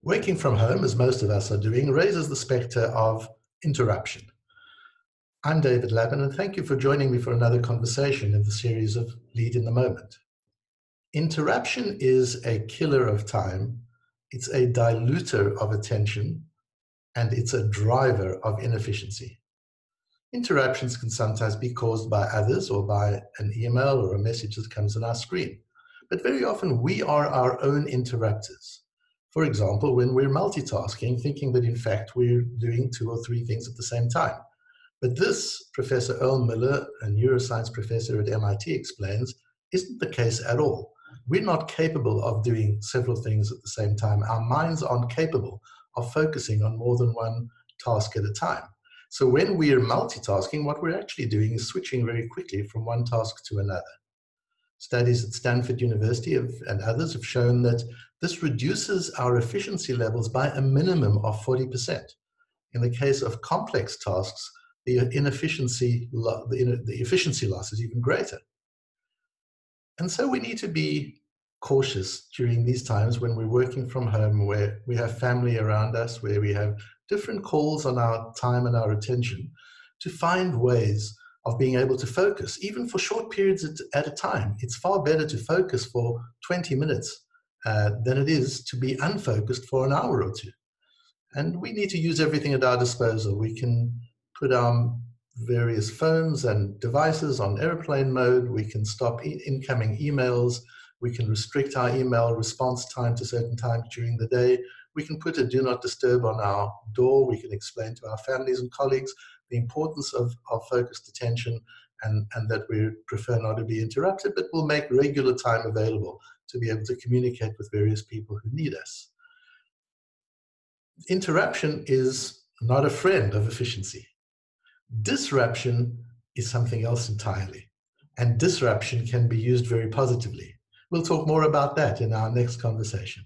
Working from home, as most of us are doing, raises the spectre of interruption. I'm David Labin, and thank you for joining me for another conversation in the series of Lead in the Moment. Interruption is a killer of time, it's a diluter of attention, and it's a driver of inefficiency. Interruptions can sometimes be caused by others or by an email or a message that comes on our screen. But very often we are our own interrupters. For example, when we're multitasking, thinking that in fact we're doing 2 or 3 things at the same time. But this, Professor Earl Miller, a neuroscience professor at MIT, explains, isn't the case at all. We're not capable of doing several things at the same time. Our minds aren't capable of focusing on more than one task at a time. So when we are multitasking, what we're actually doing is switching very quickly from one task to another. Studies at Stanford University and others have shown that this reduces our efficiency levels by a minimum of 40%. In the case of complex tasks, the efficiency loss is even greater. And so we need to be cautious during these times when we're working from home, where we have family around us, where we have different calls on our time and our attention, to find ways of being able to focus, even for short periods at a time. It's far better to focus for 20 minutes than it is to be unfocused for an hour or two. And we need to use everything at our disposal. We can put our various phones and devices on airplane mode. We can stop incoming emails. We can restrict our email response time to certain times during the day. We can put a do not disturb on our door. We can explain to our families and colleagues the importance of focused attention and that we prefer not to be interrupted, but we'll make regular time available to be able to communicate with various people who need us. Interruption is not a friend of efficiency. Disruption is something else entirely, and disruption can be used very positively. We'll talk more about that in our next conversation.